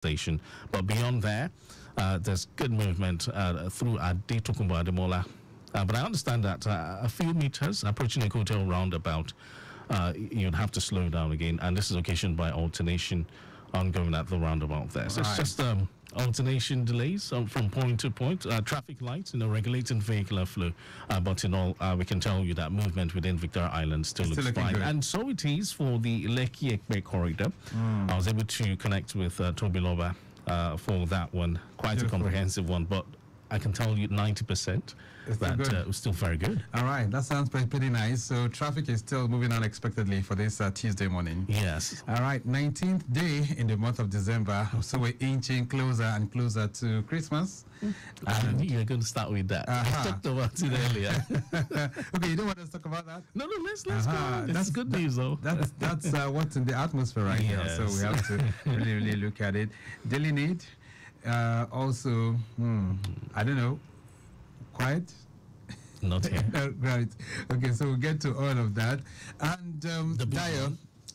station. But beyond there, there's good movement through Adetokunbo Ademola. But I understand that a few meters approaching a hotel roundabout, you'd have to slow down again. And this is occasioned by alternation ongoing at the roundabout there. So it's just alternation delays from point to point. Traffic lights, regulating vehicular flow. But in all, we can tell you that movement within Victor Island still looks fine. Good. And so it is for the Lekki-Ekpe corridor. I was able to connect with Tobiloba for that one. Quite a comprehensive one, but I can tell you 90% that was still very good. All right, that sounds pretty nice. So traffic is still moving unexpectedly for this Tuesday morning. Yes. All right, 19th day in the month of December. So we're inching closer and closer to Christmas. I knew you were going to start with that. I talked about it earlier. Okay, you don't want us to talk about that? No, let's go. That's good news, though. That's what's in the atmosphere right now. So we have to really look at it. Daily need. Also, I don't know, quiet? Not here. Right. Okay, so we'll get to all of that. And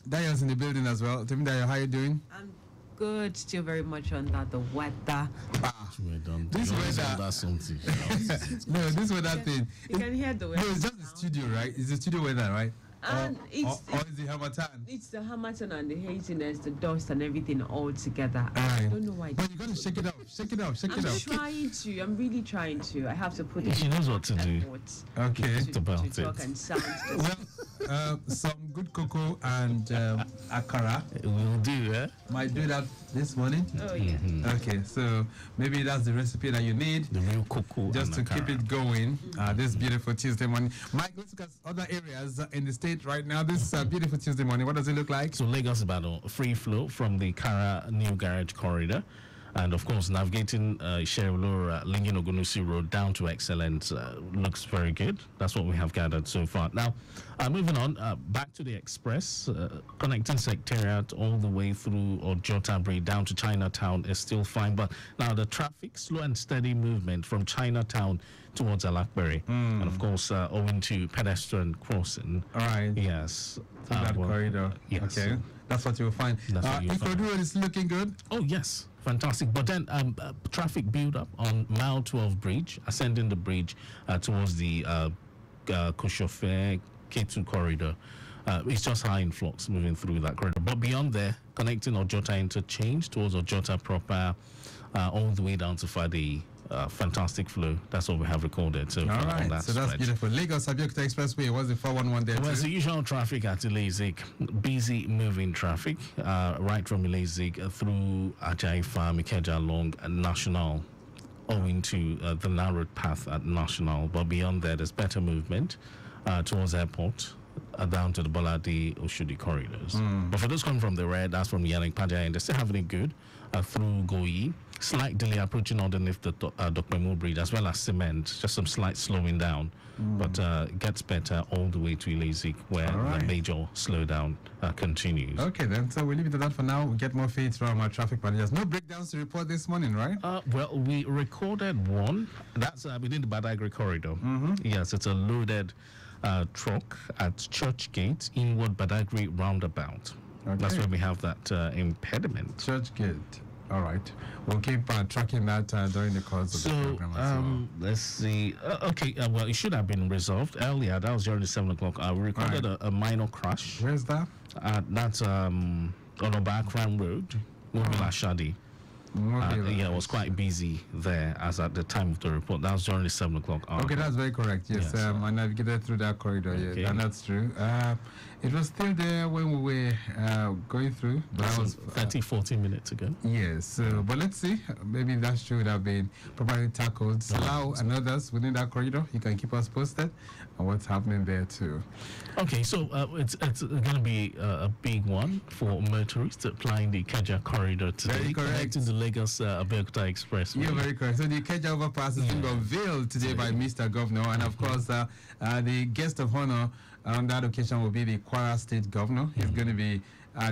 Dayo's in the building as well. Tell me, Dayo, how are you doing? I'm good, still very much under the weather. This weather. No, this weather thing. You can hear the weather. No, it's just the studio, right? It's the studio weather, right? And or is the Hamatan? It's the Hamatan and the haziness, the dust and everything all together. I don't know why. But you got to shake it up. I'm trying to. I'm really trying to. I have to put it. She knows what to do. Okay. To talk and sound. Well, some good cocoa and akara. Will do, eh? Might do that this morning. Oh, yeah. Okay, so maybe that's the recipe that you need. The real cocoa. Just to keep it going this beautiful Tuesday morning. Mike, let's look at other areas in the state right now. This beautiful Tuesday morning. What does it look like? So Lagos Ibadan, free flow from the Kara New Garage corridor. And of course, navigating Sherulura, Lingin Ogunusi Road down to Excellence looks very good. That's what we have gathered so far. Now, moving on, back to the express, connecting Secretariat all the way through Ojota Bridge down to Chinatown is still fine. But now the traffic, slow and steady movement from Chinatown towards Alakbere. And of course, owing to pedestrian crossing. All right. Yes. That corridor. Yes. Okay. That's what you'll find. Ikorodu is looking good. Oh, yes. Fantastic. But then traffic build up on Mile 12 bridge, ascending the bridge towards the Koshofe K2 corridor. It's just high influx moving through that corridor. But beyond there, connecting Ojota interchange towards Ojota proper, all the way down to Fadi. Fantastic flow. That's what we have recorded. So, all right. So that's beautiful. Lagos Abeokuta Expressway. What's the 411 there? Well, it's the usual traffic at Ilezik. Busy moving traffic, right from Ilezik through Ajayi Farm, Ikeja along National, owing to the narrowed path at National. But beyond that, there's better movement towards airport. Down to the Boladi Oshodi corridors. But for those coming from the red, that's from Yannick Pajay, and they're still having it good through Goyi. Slight delay approaching underneath the Dokpemu Bridge, as well as cement. Just some slight slowing down, but it gets better all the way to Ilezik, where the major slowdown continues. Okay, then. So we'll leave it at that for now. We'll get more feeds from our traffic managers. No breakdowns to report this morning, right? Well, we recorded one. That's within the Badagry corridor. Yes, it's a loaded truck at Church Gate, inward Badagry roundabout. Okay. That's where we have that impediment. Church Gate. All right. We'll keep tracking that during the course of the program as well. Let's see. Okay, well, it should have been resolved earlier. That was during the 7 o'clock. We recorded a minor crash. Where's that? That's on Obakran Road, Mobila Shadi. It was quite busy there as at the time of the report. That was during the 7 o'clock hour. Okay, that's very correct. Yes, I navigated through that corridor. Okay. Yeah, and that's true. It was still there when we were going through. But that was 30-40 minutes ago. Yes, but let's see. Maybe that should have been properly tackled. Salau and others within that corridor, you can keep us posted on what's happening there too. Okay, so it's going to be a big one for motorists applying the Ikeja corridor today. Very correct. Connecting the Lagos Abeokuta Expressway. You're very correct. So the Ikeja overpass has been unveiled today by Mr. Governor, and of course the guest of honor on that occasion will be the Kwara State Governor. He's going to be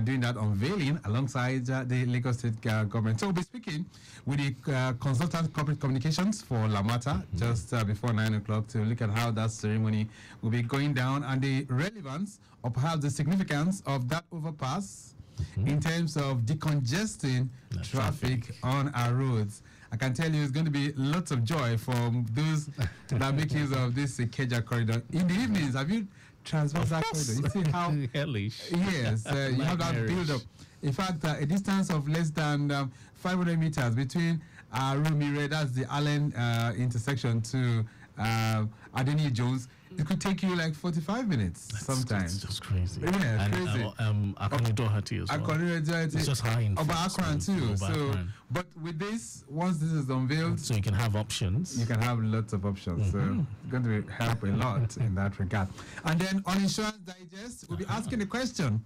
doing that unveiling alongside the Lagos State government. So we'll be speaking with the consultant corporate communications for Lamata just before 9 o'clock to look at how that ceremony will be going down and the relevance or perhaps the significance of that overpass in terms of decongesting traffic on our roads. I can tell you it's going to be lots of joy for those that make use of this Ikeja corridor. In the evenings, have you transversed that corridor? You see how... Hellish. Yes, you have that build-up. In fact, a distance of less than 500 meters between Rumire, that's the Allen intersection, to Adeni Jones, it could take you like 45 minutes sometimes. It's just crazy. Yeah, and, crazy. Akonidohati as well. It's just high in Akron too. So, but with this, once this is unveiled, so you can have options. You can have lots of options. So it's going to help a lot in that regard. And then on Insurance Digest, we'll be asking the question: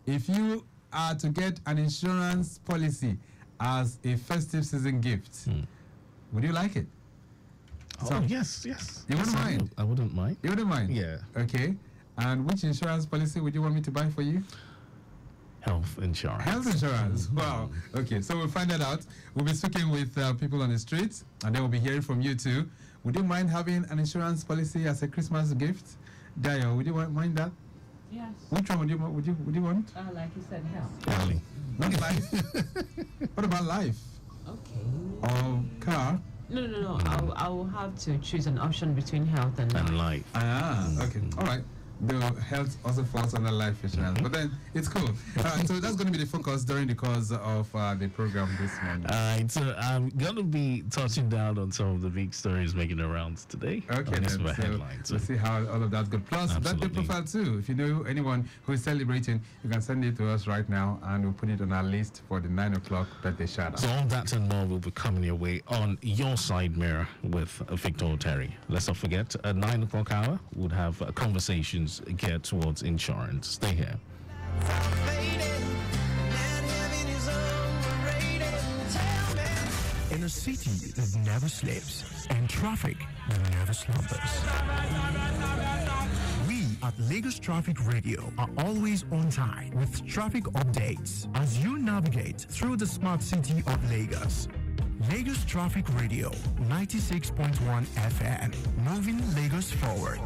if you are to get an insurance policy as a festive season gift, would you like it? Oh, yes. You wouldn't mind? I wouldn't mind. You wouldn't mind? Yeah. Okay. And which insurance policy would you want me to buy for you? Health insurance. Health insurance. Wow. Okay, so we'll find that out. We'll be speaking with people on the streets, and then we'll be hearing from you too. Would you mind having an insurance policy as a Christmas gift? Dayo, would you mind that? Yes. Which one would you want? Like you said, health. Really? Not life. What about life? Okay. Or car? No. I will have to choose an option between health and life. Okay. All right. The health also falls under life insurance, but then it's cool. So that's going to be the focus during the course of the program this morning. So I'm going to be touching down on some of the big stories making the rounds today. Okay, then. So headlines. We'll see how all of that goes. Plus, that day profile too. If you know anyone who is celebrating, you can send it to us right now, and we'll put it on our list for the 9 o'clock birthday shout-out. So all that and more will be coming your way on Your Side Mirror with Victor Oteri. Let's not forget, at 9 o'clock hour, we'll have conversations geared towards insurance. Stay here. In a city that never sleeps and traffic that never slumbers, we at Lagos Traffic Radio are always on time with traffic updates as you navigate through the smart city of Lagos. Lagos Traffic Radio 96.1 FM, moving Lagos forward.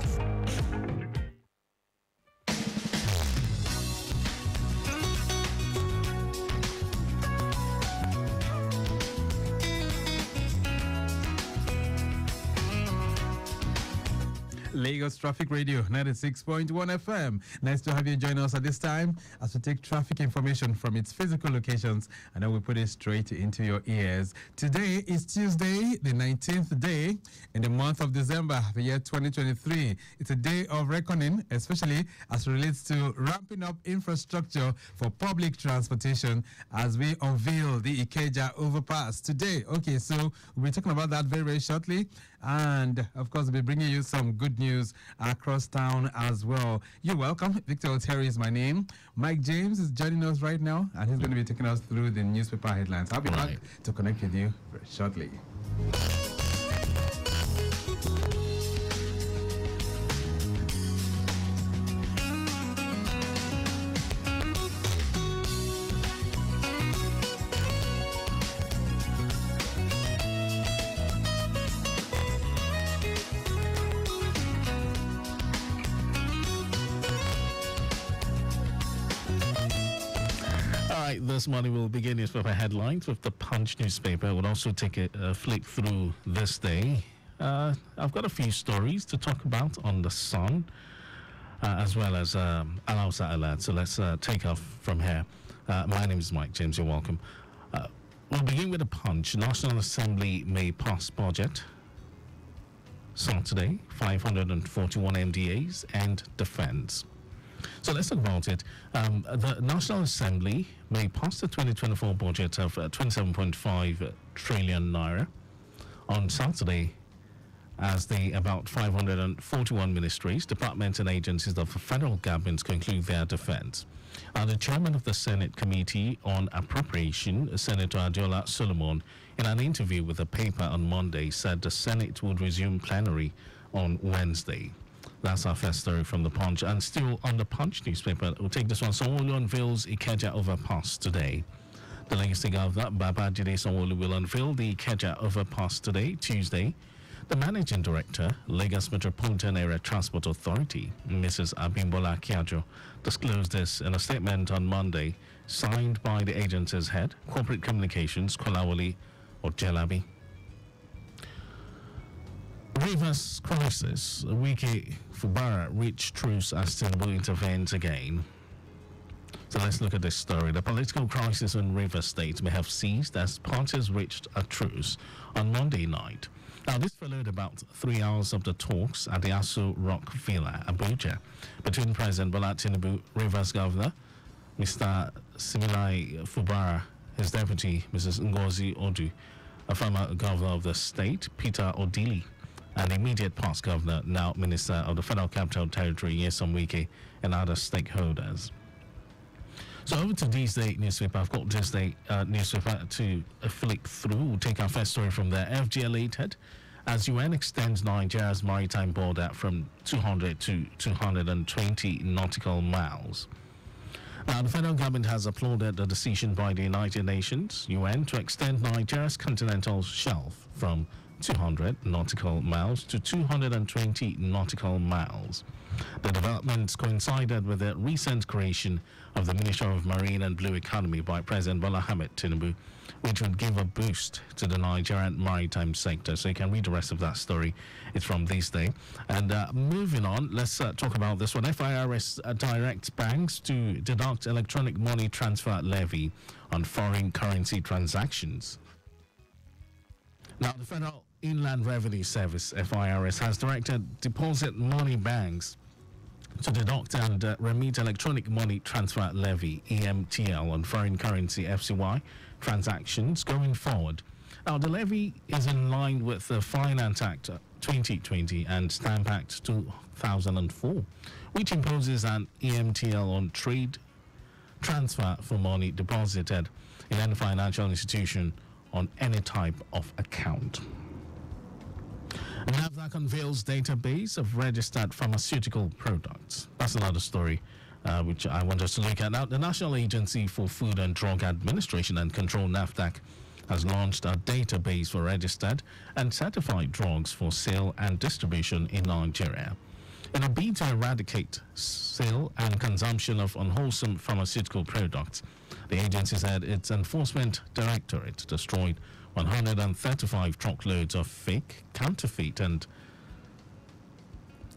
Lagos Traffic Radio 96.1 FM. Nice to have you join us at this time as we take traffic information from its physical locations and then we put it straight into your ears. Today is Tuesday, the 19th day in the month of December, the year 2023. It's a day of reckoning, especially as it relates to ramping up infrastructure for public transportation as we unveil the Ikeja overpass today. Okay, so we'll be talking about that very, very shortly. And of course, we'll be bringing you some good news across town as well. You're welcome. Victor Oteri is my name. Mike James is joining us right now, and he's going to be taking us through the newspaper headlines. I'll be back to connect with you very shortly. This morning we'll begin newspaper headlines with the Punch newspaper. We'll also take a flick through this day. I've got a few stories to talk about on the Sun, as well as Alausa Alert. So let's take off from here. My name is Mike James. You're welcome. We'll begin with the Punch. National Assembly may pass budget Saturday, 541 MDAs and defense. So let's talk about it. The National Assembly may pass the 2024 budget of 27.5 trillion naira on Saturday as the about 541 ministries, departments and agencies of the federal government conclude their defense. The chairman of the Senate Committee on Appropriation, Senator Adiola Solomon, in an interview with the paper on Monday, said the Senate would resume plenary on Wednesday. That's our first story from the Punch. And still on the Punch newspaper, we'll take this one. Sanwo-Olu unveils Ikeja overpass today. The legacy governor, Babajide Sanwo-Olu, will unveil the Ikeja overpass today, Tuesday. The managing director, Lagos Metropolitan Area Transport Authority, Mrs. Abimbola Kiajo, disclosed this in a statement on Monday, signed by the agency's head, Corporate Communications, Kolawole Ojelabi. Rivers crisis. Wiki Fubara reached truce as Tinubu intervenes again. So let's look at this story. The political crisis in Rivers State may have ceased as parties reached a truce on Monday night. Now, this followed about 3 hours of the talks at the Aso Rock Villa, Abuja, between President Bola Tinubu, Rivers Governor, Mr. Similai Fubara, his deputy, Mrs. Ngozi Odu, a former governor of the state, Peter Odili, and immediate past governor, now Minister of the Federal Capital Territory, Nyesom Wike, and other stakeholders. So over to this day newspaper. I've got this day newspaper to flick through. We'll take our first story from there. FGLated as UN extends Nigeria's maritime border from 200 to 220 nautical miles. Now, the federal government has applauded the decision by the United Nations, UN, to extend Nigeria's continental shelf from 200 nautical miles to 220 nautical miles. The developments coincided with the recent creation of the Ministry of Marine and Blue Economy by President Bola Ahmed Tinubu, which would give a boost to the Nigerian maritime sector. So you can read the rest of that story. It's from this day. And moving on, let's talk about this one. FIRS directs banks to deduct electronic money transfer levy on foreign currency transactions. Now, the Federal Inland Revenue Service, FIRS, has directed deposit money banks to deduct and remit electronic money transfer levy, EMTL, on foreign currency, FCY, transactions going forward. Now, the levy is in line with the Finance Act 2020 and Stamp Act 2004, which imposes an EMTL on trade transfer for money deposited in any financial institution on any type of account. NAFDAC unveils database of registered pharmaceutical products. That's another story which I want us to look at. Now, the National Agency for Food and Drug Administration and Control, NAFDAC, has launched a database for registered and certified drugs for sale and distribution in Nigeria. In a bid to eradicate sale and consumption of unwholesome pharmaceutical products, the agency said its enforcement directorate destroyed 135 truckloads of fake, counterfeit, and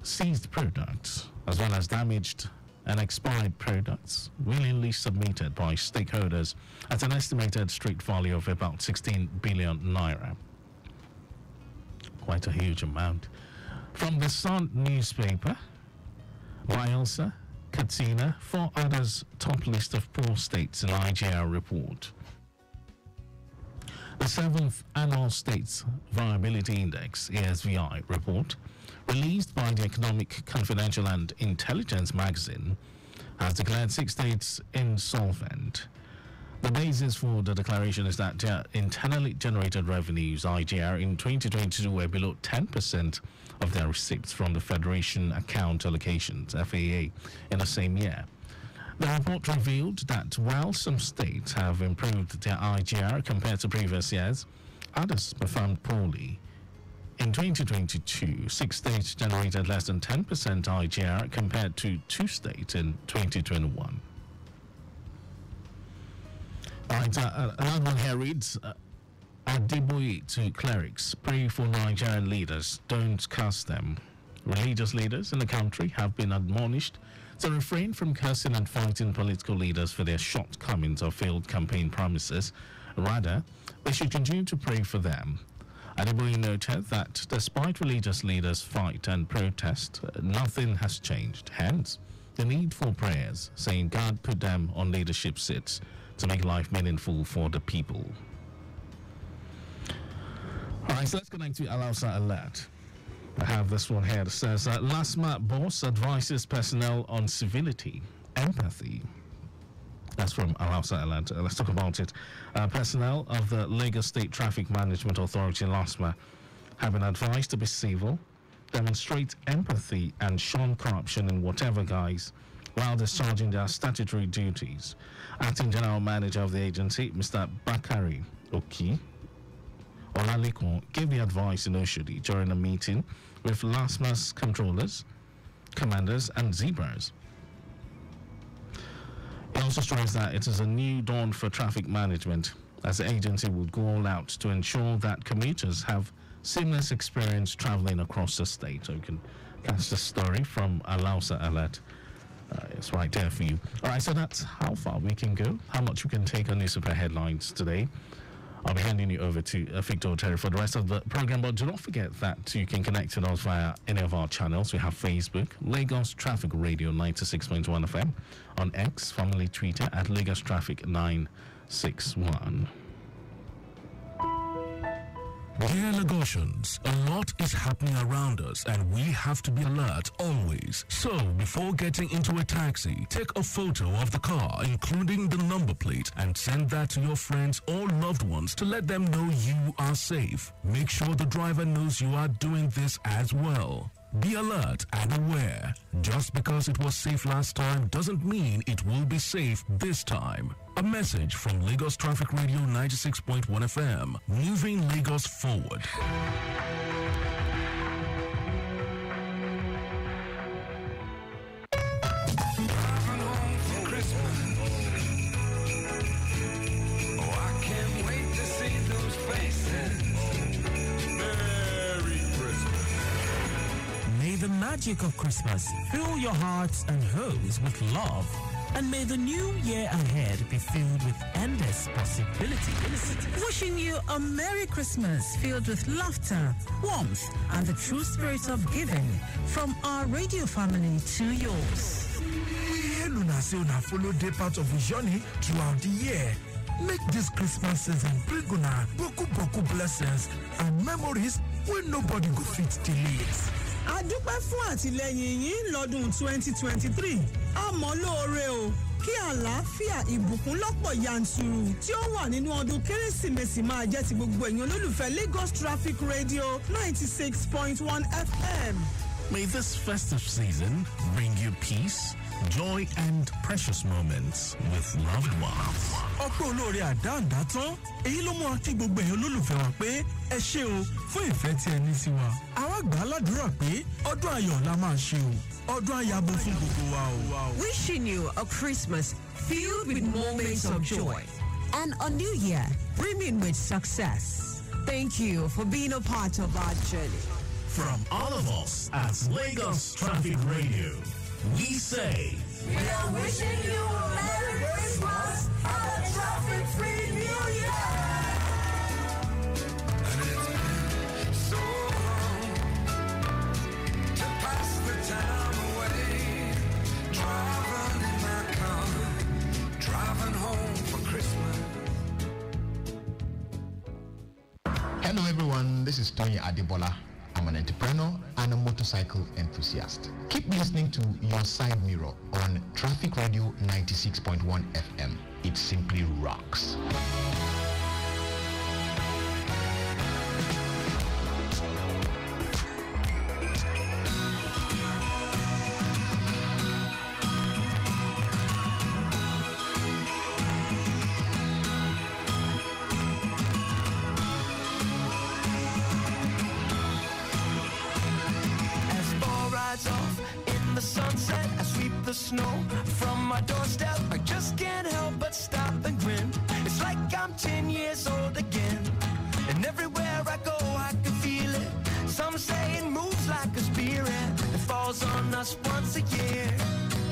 seized products, as well as damaged and expired products willingly submitted by stakeholders at an estimated street value of about 16 billion naira. Quite a huge amount. From the Sun newspaper, Bayelsa, Katsina, 4 others top list of poor states in Nigeria report. The 7th Annual States Viability Index, ASVI, report, released by the Economic Confidential and Intelligence magazine, has declared 6 states insolvent. The basis for the declaration is that their internally generated revenues, IGR, in 2022 were below 10% of their receipts from the Federation Account Allocations, FAA, in the same year. The report revealed that while some states have improved their IGR compared to previous years, others performed poorly. In 2022, 6 states generated less than 10% IGR compared to 2 states in 2021. Right, another one here reads, Adeboye to clerics, pray for Nigerian leaders, don't curse them. Religious leaders in the country have been admonished to refrain from cursing and fighting political leaders for their shortcomings or failed campaign promises. Rather, they should continue to pray for them. Adeboye noted that despite religious leaders' fight and protest, nothing has changed. Hence, the need for prayers, saying God put them on leadership seats to make life meaningful for the people. All right, so let's connect to Alausa Alert. I have this one here that says, LASMA boss advises personnel on civility, empathy. That's from Alausa Alert. Let's talk about it. Personnel of the Lagos State Traffic Management Authority, LASMA, have been advised to be civil, demonstrate empathy, and shun corruption in whatever guise while discharging their statutory duties. Acting General Manager of the agency, Mr. Bakari Oki Olalekun, gave the advice in Oshodi during a meeting with LASMA's controllers, commanders, and zebras. He And also stressed that it is a new dawn for traffic management, as the agency will go all out to ensure that commuters have seamless experience traveling across the state. So you can catch the story from Alausa Alert. It's right there for you. All right, so that's how far we can go, how much we can take on newspaper headlines today. I'll be handing you over to Victor Oteri for the rest of the program, but do not forget that you can connect with us via any of our channels. We have Facebook, Lagos Traffic Radio 96.1 FM, on X, formerly Twitter, at Lagos Traffic 961. Dear Lagosians, a lot is happening around us and we have to be alert always. So, before getting into a taxi, take a photo of the car, including the number plate, and send that to your friends or loved ones to let them know you are safe. Make sure the driver knows you are doing this as well. Be alert and aware. Just because it was safe last time doesn't mean it will be safe this time. A message from Lagos Traffic Radio 96.1 FM, moving Lagos forward. The magic of Christmas fill your hearts and homes with love, and may the new year ahead be filled with endless possibilities. Wishing you a Merry Christmas filled with laughter, warmth, and the true spirit of giving from our radio family to yours. Luna say una follow day part of the journey throughout the year. Make this Christmas season bring una boku blessings and memories when nobody go fit delete. A dúpẹ́ fún àtìlẹ́yìn yín lọ́dún 2023. A mọ̀ lóore o. Kí àlàáfíà ìbùkún lọ́pọ̀ yanturu tí ó wà nínú ọdún Kérésìmesì máa jẹ́ ti gbogbo èèyàn olólùfẹ́ Lagos Traffic Radio 96.1 FM. May this festive season bring you peace, joy, and precious moments with loved ones. Ọpẹ́ olóore àdáǹdá tán, èyí ló mú kí gbogbo èèyàn olólùfẹ́ wa pé ẹ ṣé o fún ìfẹ́ tí ẹ ní sí wa. Àwa gbà á ládùúrà pé ọdún ayọ̀ la máa ṣe o, ọdún ayabo fún gbogbo wa o. Wishing you a Christmas filled with moments of joy and a new year brimming with success. Thank you for being a part of our journey. From all of us at Lagos Traffic Radio, we say, we are wishing you a Merry Christmas and a traffic-free New Year. And it's been so long to pass the time away, driving in my car, driving home for Christmas. Hello everyone, this is Tony Adebola. I'm an entrepreneur and a motorcycle enthusiast. Keep listening to Your Side Mirror on Traffic Radio 96.1 FM. It simply rocks. Sunset, I sweep the snow from my doorstep. I just can't help but stop and grin. It's like I'm 10 years old again. And everywhere I go, I can feel it. Some say it moves like a spirit. It falls on us once a year,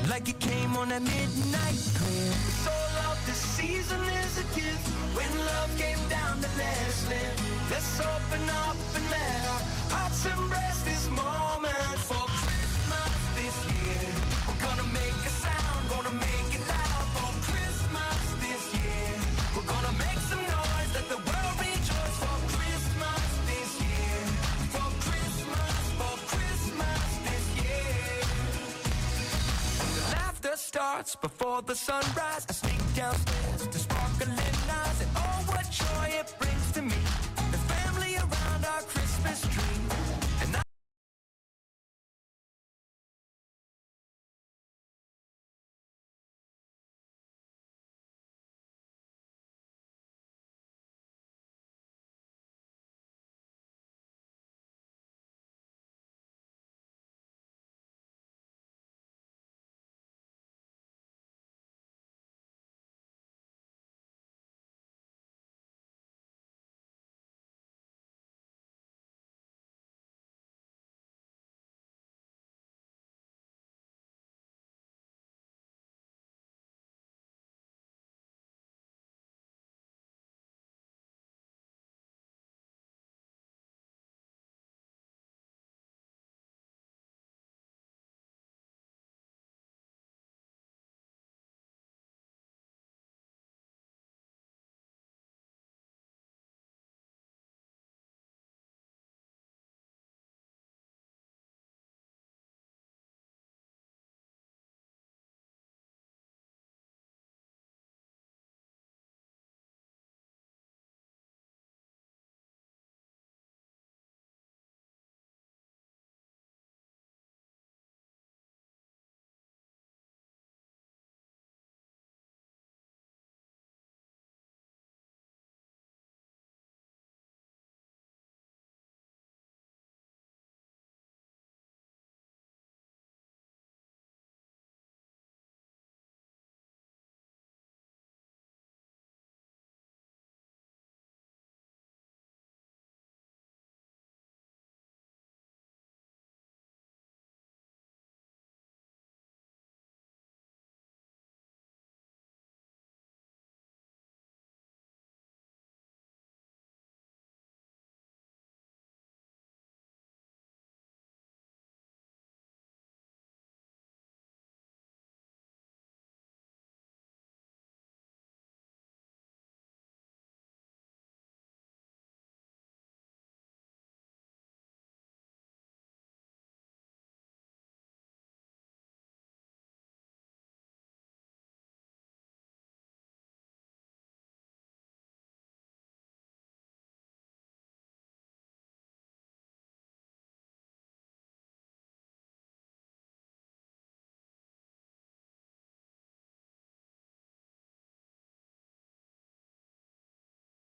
like it came on at midnight clear. It's all out this season is a gift. When love came down to let's live. Let's open up and let our hearts embrace this moment for Christmas this year. We're gonna make a sound, gonna make it loud for Christmas this year. We're gonna make some noise, let the world rejoice for Christmas this year. For Christmas this year. The laughter starts before the sunrise. I sneak downstairs to sparkling eyes, and oh, what joy it brings to me. The family around our Christmas tree.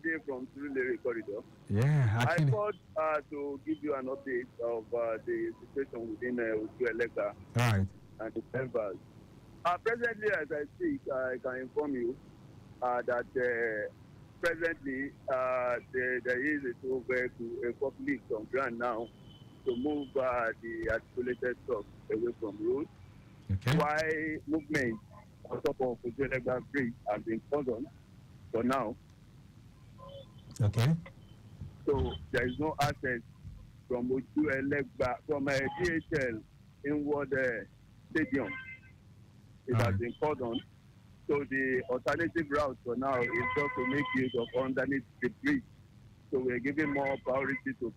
Ade from Surulere Corridor. Yeah, I called to give you an update of the situation within Ojuelegba right. and the members. Presently, as I speak, I can inform you that presently there is a tow vehicle, a forklift on ground now to move the articulated stock away from road. Okay. Why movement on top of Ojuelegba Bridge has been cordoned for now. Okay. So there is no access from Ojuelegba, from DHL inward stadium. It has been cordoned. So the alternative route for now is just to make use of underneath the bridge. So we're giving more priority to